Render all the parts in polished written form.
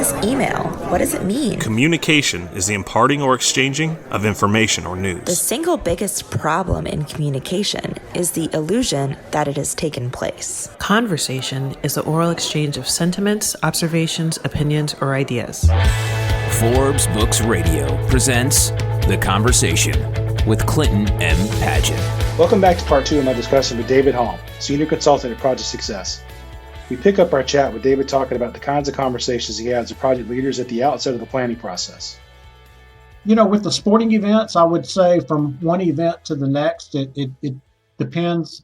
this email? What does it mean? Communication is the imparting or exchanging of information or news. The single biggest problem in communication is the illusion that it has taken place. Conversation is the oral exchange of sentiments, observations, opinions, or ideas. Forbes Books Radio presents The Conversation with Clinton M. Padgett. Welcome back to part 2 of my discussion with David Halm, Senior Consultant at Project Success. We pick up our chat with David talking about the kinds of conversations he has with project leaders at the outset of the planning process. You know, with the sporting events, I would say from one event to the next, it depends.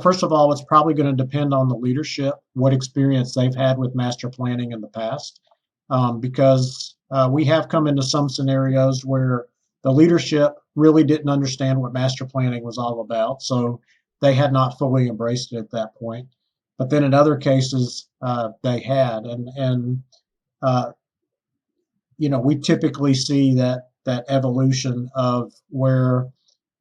First of all, it's probably going to depend on the leadership, what experience they've had with master planning in the past, because we have come into some scenarios where the leadership really didn't understand what master planning was all about, so they had not fully embraced it at that point. But then in other cases, they had, and we typically see that evolution of where,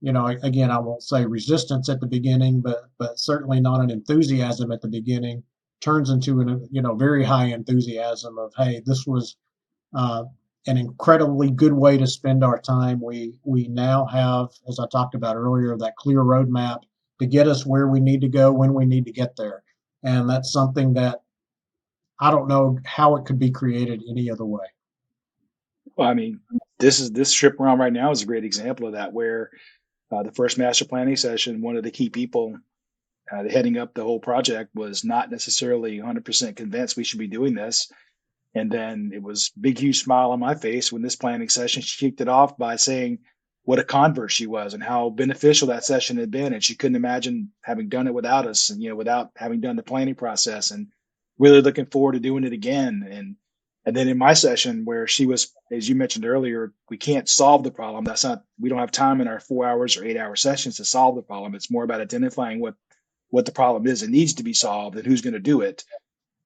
again, I won't say resistance at the beginning, but certainly not an enthusiasm at the beginning, turns into an very high enthusiasm of, hey, this was an incredibly good way to spend our time. We now have, as I talked about earlier, that clear roadmap to get us where we need to go when we need to get there. And that's something that I don't know how it could be created any other way. Well, I mean, this trip we're on right now is a great example of that, where the first master planning session, one of the key people heading up the whole project was not necessarily 100% convinced we should be doing this. And then it was big, huge smile on my face when this planning session, she kicked it off by saying what a convert she was and how beneficial that session had been. And she couldn't imagine having done it without us and, without having done the planning process, and really looking forward to doing it again. And then in my session where she was, as you mentioned earlier, we can't solve the problem. We don't have time in our 4 hours or 8 hour sessions to solve the problem. It's more about identifying what the problem is and needs to be solved and who's going to do it.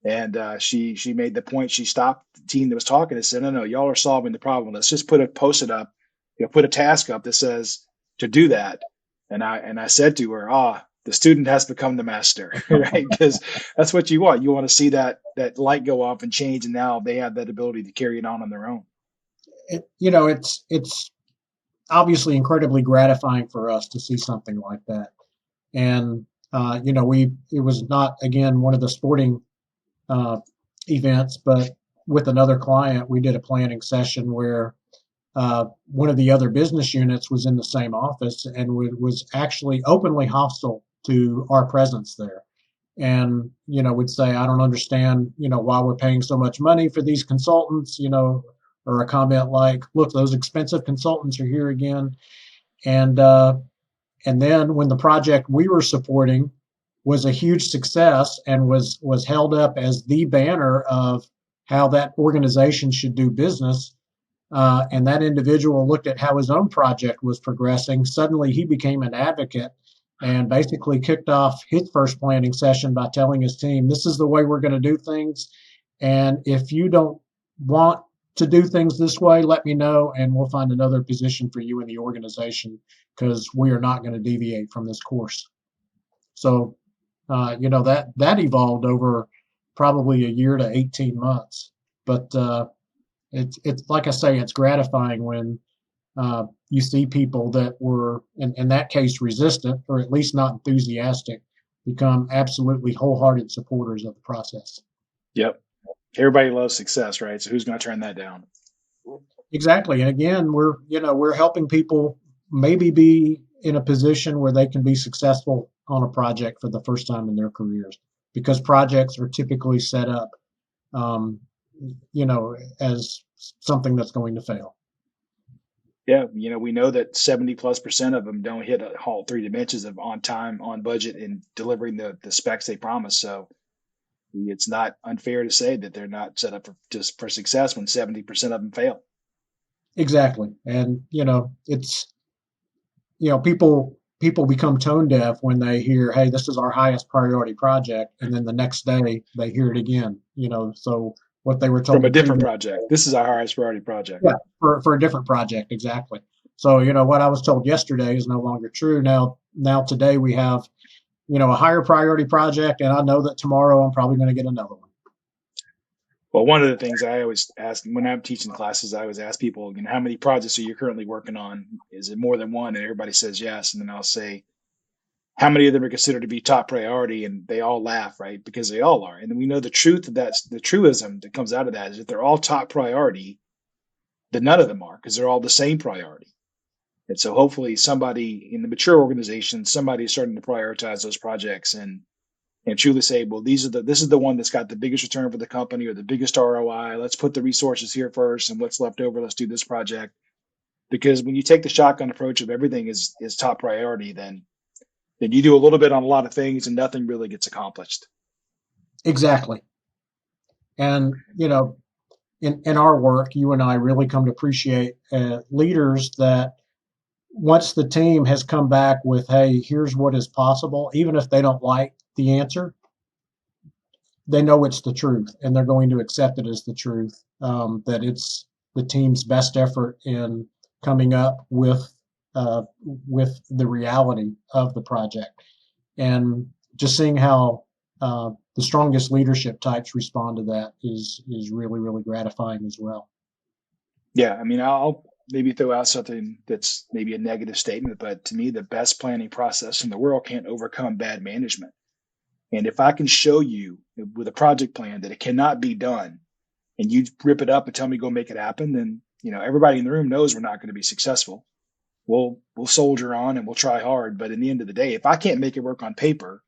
And she made the point, she stopped the team that was talking and said, no, y'all are solving the problem. Let's just put a task up that says to do that. And I said to her, the student has become the master, right? Because that's what you want. You want to see that light go off and change. And now they have that ability to carry it on their own. It's obviously incredibly gratifying for us to see something like that. And, it was not, again, one of the sporting events, but with another client, we did a planning session where one of the other business units was in the same office and was actually openly hostile to our presence there. And, would say, I don't understand, why we're paying so much money for these consultants, or a comment like, look, those expensive consultants are here again. And then when the project we were supporting was a huge success and was held up as the banner of how that organization should do business, and that individual looked at how his own project was progressing, suddenly he became an advocate and basically kicked off his first planning session by telling his team, this is the way we're going to do things. And if you don't want to do things this way, let me know and we'll find another position for you in the organization, because we are not going to deviate from this course. So, that evolved over probably a year to 18 months. But it's like I say, it's gratifying when you see people that were, in that case, resistant or at least not enthusiastic, become absolutely wholehearted supporters of the process. Yep. Everybody loves success, right? So who's going to turn that down? Exactly. And again, we're helping people maybe be in a position where they can be successful on a project for the first time in their careers, because projects are typically set up, as something that's going to fail. Yeah, we know that 70+% of them don't hit all three dimensions of on time, on budget, and delivering the specs they promise. So it's not unfair to say that they're not set up for success when 70% of them fail. Exactly. And, it's, people become tone deaf when they hear, hey, this is our highest priority project. And then the next day they hear it again, so what they were told from a different project. This is our highest priority project. Yeah, for a different project. Exactly. So, what I was told yesterday is no longer true. Now today we have, a higher priority project, and I know that tomorrow I'm probably going to get another one. Well, one of the things I always ask when I'm teaching classes, I always ask people, how many projects are you currently working on? Is it more than one? And everybody says yes. And then I'll say, how many of them are considered to be top priority? And they all laugh, right? Because they all are. And then we know the truth of that's the truism that comes out of that is if they're all top priority, then none of them are because they're all the same priority. And so hopefully somebody in the mature organization, somebody is starting to prioritize those projects and truly say, well, this is the one that's got the biggest return for the company or the biggest ROI. Let's put the resources here first, and what's left over, let's do this project. Because when you take the shotgun approach of everything is top priority, then you do a little bit on a lot of things and nothing really gets accomplished. Exactly. And, in our work, you and I really come to appreciate leaders that once the team has come back with, hey, here's what is possible, even if they don't like the answer, they know it's the truth and they're going to accept it as the truth, that it's the team's best effort in coming up with the reality of the project. And just seeing how the strongest leadership types respond to that is really, really gratifying as well. Yeah, I mean, I'll maybe throw out something that's maybe a negative statement, but to me, the best planning process in the world can't overcome bad management. And if I can show you with a project plan that it cannot be done, and you rip it up and tell me go make it happen, then everybody in the room knows we're not going to be successful. We'll soldier on and we'll try hard, but in the end of the day, if I can't make it work on paper,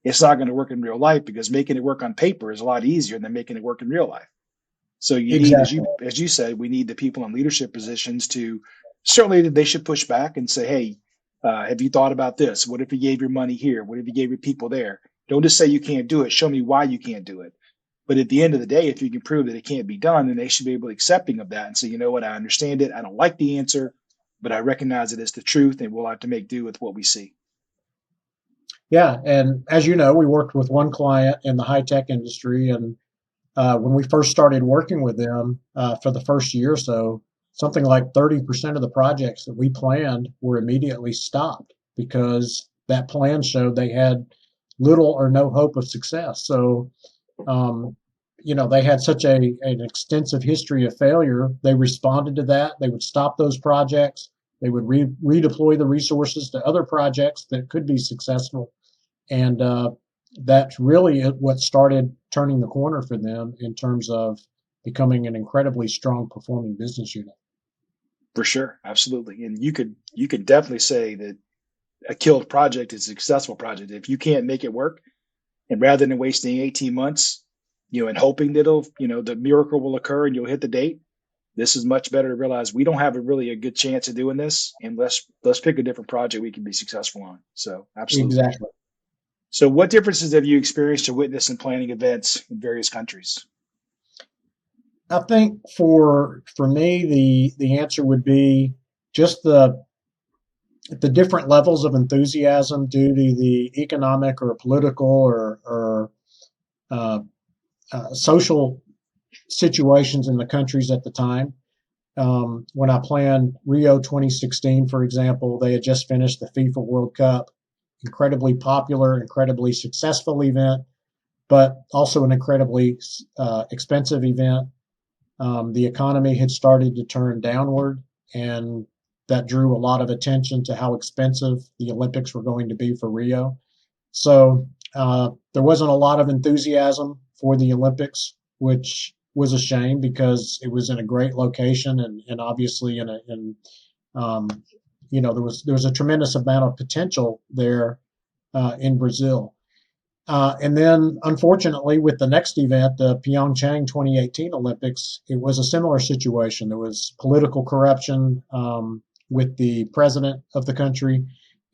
it's not going to work in real life because making it work on paper is a lot easier than making it work in real life. So you need, Exactly. as you said, we need the people in leadership positions to certainly they should push back and say, hey, have you thought about this? What if you gave your money here? What if you gave your people there? Don't just say you can't do it. Show me why you can't do it. But at the end of the day, if you can prove that it can't be done, then they should be able to accepting of that and say, you know what, I understand it. I don't like the answer, but I recognize it as the truth, and we'll have to make do with what we see. Yeah, and as you know, we worked with one client in the high tech industry, and when we first started working with them for the first year or so, something like 30% of the projects that we planned were immediately stopped because that plan showed they had little or no hope of success. So, they had such an extensive history of failure. They responded to that. They would stop those projects. They would redeploy the resources to other projects that could be successful. And that's really what started turning the corner for them in terms of becoming an incredibly strong performing business unit. For sure, absolutely. And you could definitely say that a killed project is a successful project if you can't make it work. And rather than wasting 18 months, and hoping that the miracle will occur and you'll hit the date, this is much better to realize we don't have a good chance of doing this, and let's pick a different project we can be successful on. So absolutely. Exactly. So what differences have you experienced or witnessed in planning events in various countries? I think for me, the answer would be just the different levels of enthusiasm due to the economic or political or uh, social situations in the countries at the time. When I planned Rio 2016, for example, they had just finished the FIFA World Cup, incredibly popular, incredibly successful event, but also an incredibly expensive event. The economy had started to turn downward, and that drew a lot of attention to how expensive the Olympics were going to be for Rio. So there wasn't a lot of enthusiasm for the Olympics, which was a shame because it was in a great location and obviously there was a tremendous amount of potential there in Brazil. And then, unfortunately, with the next event, the Pyeongchang 2018 Olympics, it was a similar situation. There was political corruption with the president of the country,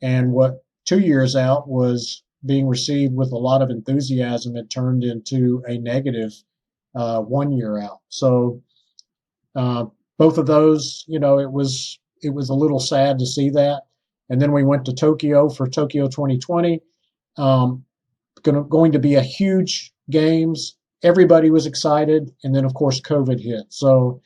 and what 2 years out was being received with a lot of enthusiasm, it turned into a negative 1 year out. So both of those, it was a little sad to see that. And then we went to Tokyo for Tokyo 2020. Going to be a huge games. Everybody was excited, and then of course COVID hit. So,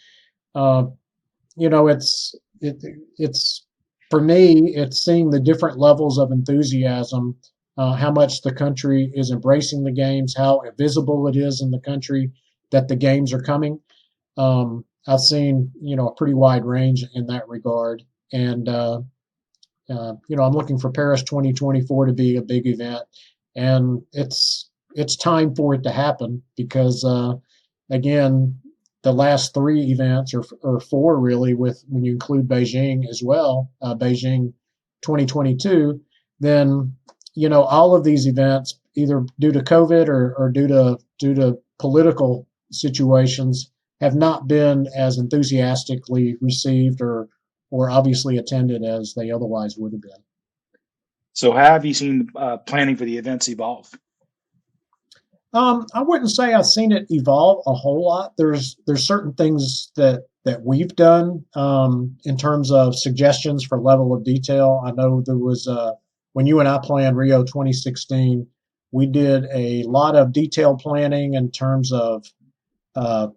it's for me, it's seeing the different levels of enthusiasm, how much the country is embracing the games, how visible it is in the country, that the games are coming. I've seen, a pretty wide range in that regard. And, I'm looking for Paris 2024 to be a big event. And it's time for it to happen because, again, the last three events, or four really, with when you include Beijing as well, Beijing 2022, then all of these events, either due to COVID or due to political situations, have not been as enthusiastically received or obviously attended as they otherwise would have been. So, how have you seen planning for the events evolve? I wouldn't say I've seen it evolve a whole lot. There's certain things that we've done in terms of suggestions for level of detail. I know there was when you and I planned Rio 2016, we did a lot of detailed planning in terms uh, of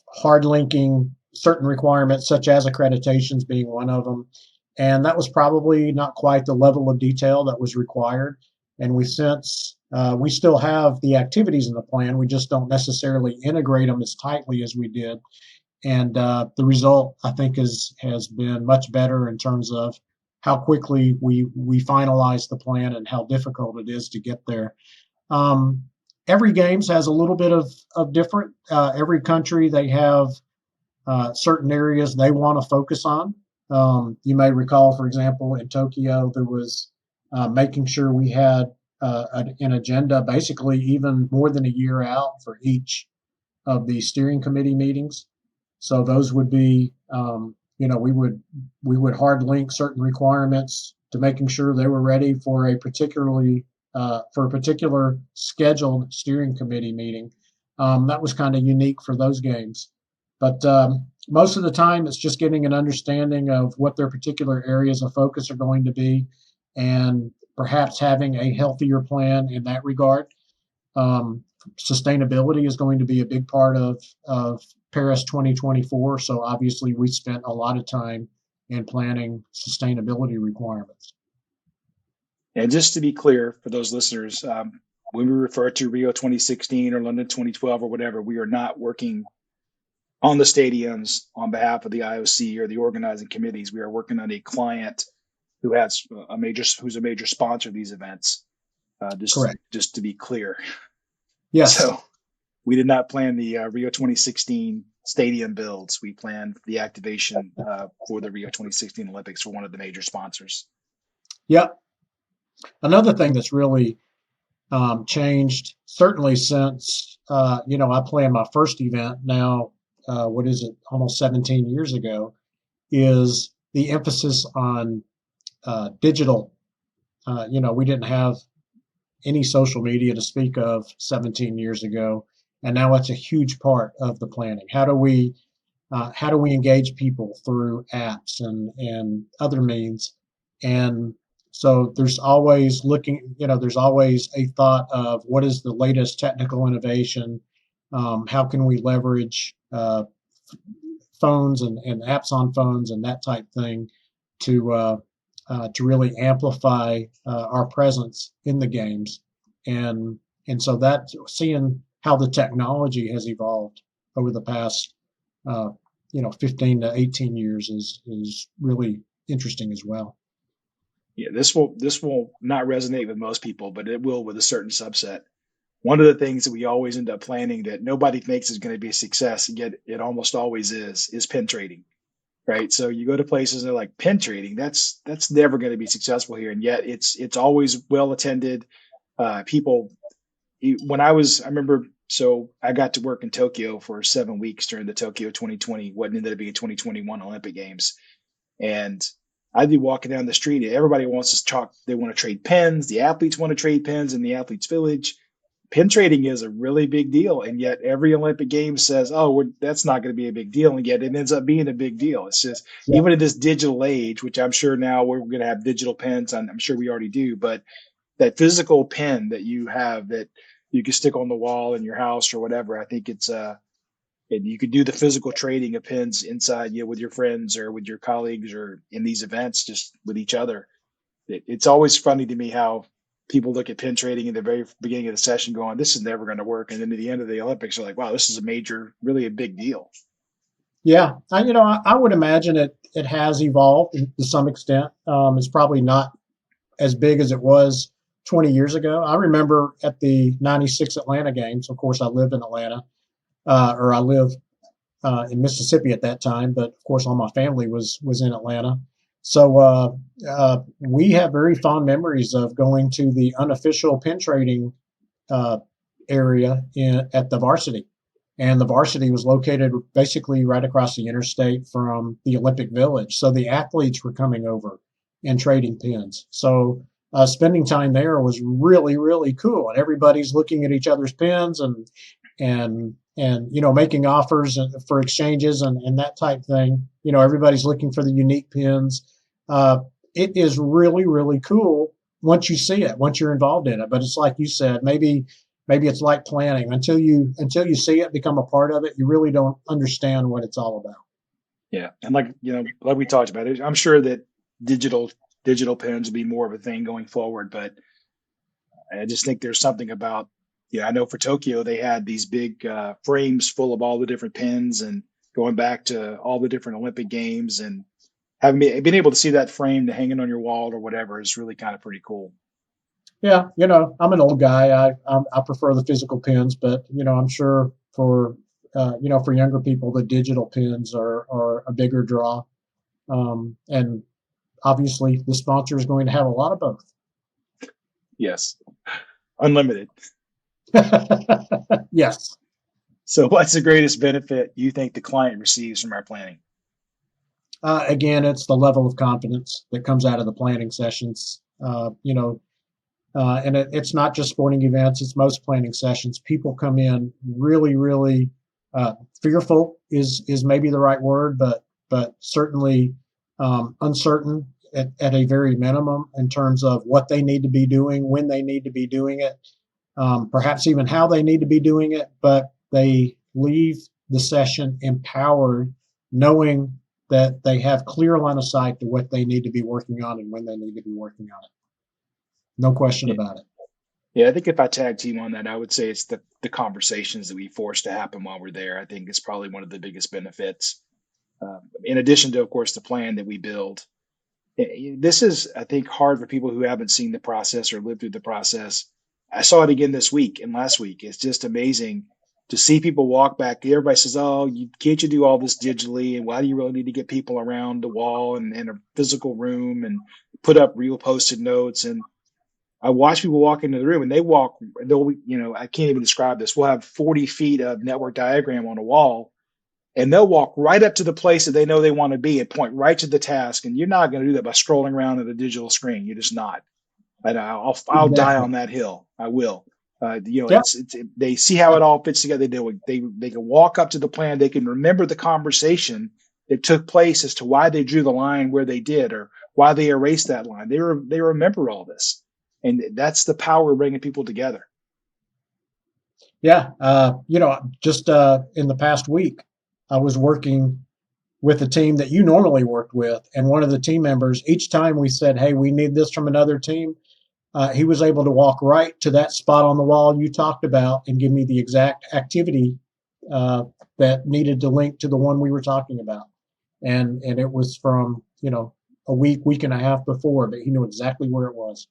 hard linking certain requirements, such as accreditations being one of them. And that was probably not quite the level of detail that was required. And we still have the activities in the plan. We just don't necessarily integrate them as tightly as we did. And the result, I think, has been much better in terms of how quickly we finalize the plan and how difficult it is to get there. Um, every games has a little bit of different. Every country, they have certain areas they want to focus on. You may recall, for example, in Tokyo, there was making sure we had an agenda basically even more than a year out for each of the steering committee meetings. So those would be, we would hard link certain requirements to making sure they were ready for a particular scheduled steering committee meeting. That was kind of unique for those games. But most of the time, it's just getting an understanding of what their particular areas of focus are going to be, and perhaps having a healthier plan in that regard. Um, Sustainability is going to be a big part of Paris 2024. So obviously, we spent a lot of time in planning sustainability requirements. And just to be clear for those listeners, when we refer to Rio 2016 or London 2012 or whatever, we are not working on the stadiums on behalf of the IOC or the organizing committees. We are working on a client who's a major sponsor of these events. Correct. Just to be clear. Yes. So we did not plan the Rio 2016 stadium builds. We planned the activation for the Rio 2016 Olympics for one of the major sponsors. Yep. Another thing that's really changed, certainly since I planned my first event now, what is it, almost 17 years ago, is the emphasis on digital. We didn't have any social media to speak of 17 years ago, and now it's a huge part of the planning. How do we engage people through apps and other means? And so there's always a thought of what is the latest technical innovation. How can we leverage phones and apps on phones and that type thing to really amplify our presence in the games, and so that seeing how the technology has evolved over the past 15 to 18 years is really interesting as well. Yeah, this will not resonate with most people, but it will with a certain subset. One of the things that we always end up planning that nobody thinks is going to be a success, and yet it almost always is pin trading, right? So you go to places and they're like, pin trading, that's never going to be successful here, and yet it's always well attended. People, I remember, so I got to work in Tokyo for 7 weeks during the Tokyo 2020, what ended up being 2021 Olympic Games, and I'd be walking down the street. Everybody wants to talk. They want to trade pins. The athletes want to trade pins in the athletes' village. Pin trading is a really big deal, and yet every Olympic game says, "Oh, that's not going to be a big deal," and yet it ends up being a big deal. It's just even in this digital age, which I'm sure now we're going to have digital pins. I'm sure we already do, but that physical pin that you have that you can stick on the wall in your house or whatever, I think it's and you could do the physical trading of pins inside, with your friends or with your colleagues or in these events, just with each other. It's always funny to me how people look at pin trading in the very beginning of the session going, this is never going to work. And then at the end of the Olympics, they're like, wow, this is really a big deal. Yeah, I would imagine it has evolved to some extent. It's probably not as big as it was 20 years ago. I remember at the '96 Atlanta games. Of course, I lived in Atlanta, or I lived in Mississippi at that time, but of course, all my family was in Atlanta. So we have very fond memories of going to the unofficial pin trading uh, area at the varsity. And the varsity was located basically right across the interstate from the Olympic Village. So the athletes were coming over and trading pins. So spending time there was really, really cool. And everybody's looking at each other's pins and making offers for exchanges and that type thing. Everybody's looking for the unique pins. It is really, really cool once you see it, once you're involved in it. But it's like you said, maybe it's like planning. Until you see it, become a part of it, you really don't understand what it's all about. Yeah, and like we talked about it, I'm sure that digital pins will be more of a thing going forward. But I just think there's something about, I know for Tokyo they had these big frames full of all the different pins, and going back to all the different Olympic games, and having been able to see that frame hanging on your wall or whatever is really kind of pretty cool. Yeah, I'm an old guy. I prefer the physical pins, but I'm sure for for younger people, the digital pins are a bigger draw. And obviously, the sponsor is going to have a lot of both. Yes, unlimited. Yes. So, what's the greatest benefit you think the client receives from our planning? Again, it's the level of confidence that comes out of the planning sessions. And it's not just sporting events; it's most planning sessions. People come in really, really fearful is maybe the right word, but certainly uncertain at a very minimum in terms of what they need to be doing, when they need to be doing it, perhaps even how they need to be doing it. But they leave the session empowered, knowing that they have clear line of sight to what they need to be working on and when they need to be working on it. No question about it. Yeah, I think if I tag team on that, I would say it's the conversations that we force to happen while we're there. I think it's probably one of the biggest benefits. In addition to, of course, the plan that we build. This is, I think, hard for people who haven't seen the process or lived through the process. I saw it again this week and last week. It's just amazing to see people walk back. Everybody says, "Oh, can't you do all this digitally? And why do you really need to get people around the wall and in a physical room and put up real Post-it notes?" And I watch people walk into the room and I can't even describe this. We'll have 40 feet of network diagram on a wall, and they'll walk right up to the place that they know they want to be and point right to the task. And you're not going to do that by scrolling around at a digital screen. You're just not. But I'll Exactly. die on that hill. I will. Yep. They see how it all fits together. They can walk up to the plan. They can remember the conversation that took place as to why they drew the line where they did, or why they erased that line. They remember all this, and that's the power of bringing people together. Yeah. Just in the past week, I was working with a team that you normally worked with, and one of the team members, each time we said, "Hey, we need this from another team," he was able to walk right to that spot on the wall you talked about and give me the exact activity that needed to link to the one we were talking about. And it was from, a week and a half before, but he knew exactly where it was.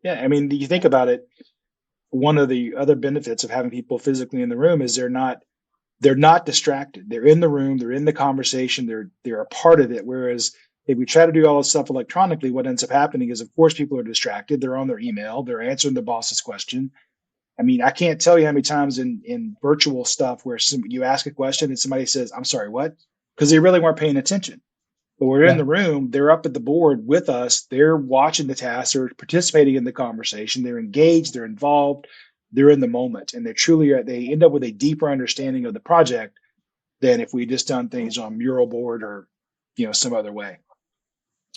Yeah, I mean, you think about it. One of the other benefits of having people physically in the room is they're not distracted. They're in the room. They're in the conversation. They're a part of it. Whereas if we try to do all this stuff electronically, what ends up happening is, of course, people are distracted. They're on their email. They're answering the boss's question. I mean, I can't tell you how many times in virtual stuff where you ask a question and somebody says, "I'm sorry, what?" Because they really weren't paying attention. But we're in the room. They're up at the board with us. They're watching the task. They're participating in the conversation. They're engaged. They're involved. They're in the moment, and they end up with a deeper understanding of the project than if we just done things on mural board or some other way.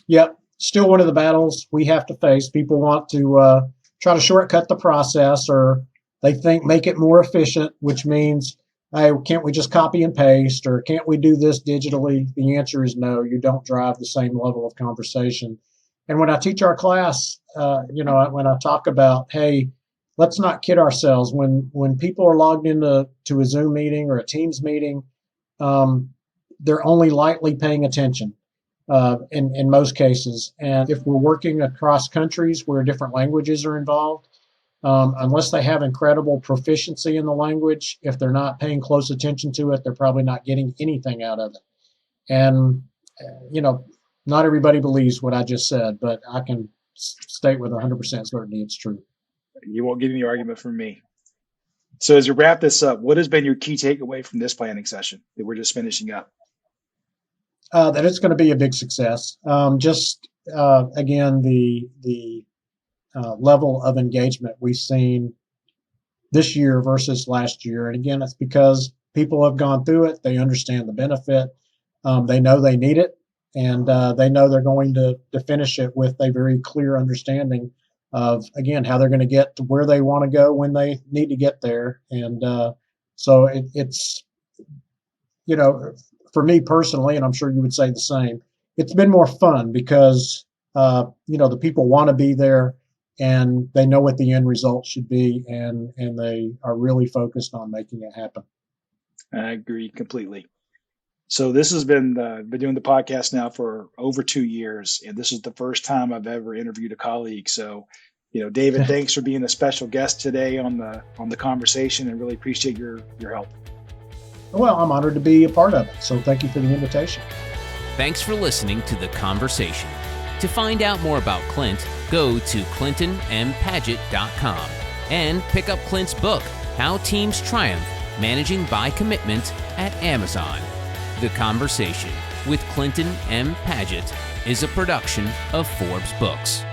Yep. Still one of the battles we have to face. People want to try to shortcut the process, or they think make it more efficient, which means, hey, can't we just copy and paste, or can't we do this digitally? The answer is no. You don't drive the same level of conversation. And when I teach our class, when I talk about, hey, let's not kid ourselves. When people are logged into a Zoom meeting or a Teams meeting, they're only lightly paying attention in most cases. And if we're working across countries where different languages are involved, unless they have incredible proficiency in the language, if they're not paying close attention to it, they're probably not getting anything out of it. And, not everybody believes what I just said, but I can state with 100% certainty it's true. You won't get any argument from me. So as we wrap this up, what has been your key takeaway from this planning session that we're just finishing up? That it's going to be a big success. Again, the level of engagement we've seen this year versus last year. And again, it's because people have gone through it. They understand the benefit. They know they need it. And they know they're going to finish it with a very clear understanding of, again, how they're going to get to where they want to go when they need to get there. And so it's, for me personally, and I'm sure you would say the same, it's been more fun because, the people want to be there and they know what the end result should be, and they are really focused on making it happen. I agree completely. So this has been doing the podcast now for over 2 years, and this is the first time I've ever interviewed a colleague. So, David, thanks for being a special guest today on the conversation, and really appreciate your help. Well, I'm honored to be a part of it. So thank you for the invitation. Thanks for listening to The Conversation. To find out more about Clint, go to clintonmpaget.com and pick up Clint's book, How Teams Triumph, Managing by Commitment, at Amazon. The Conversation with Clinton M. Paget is a production of Forbes Books.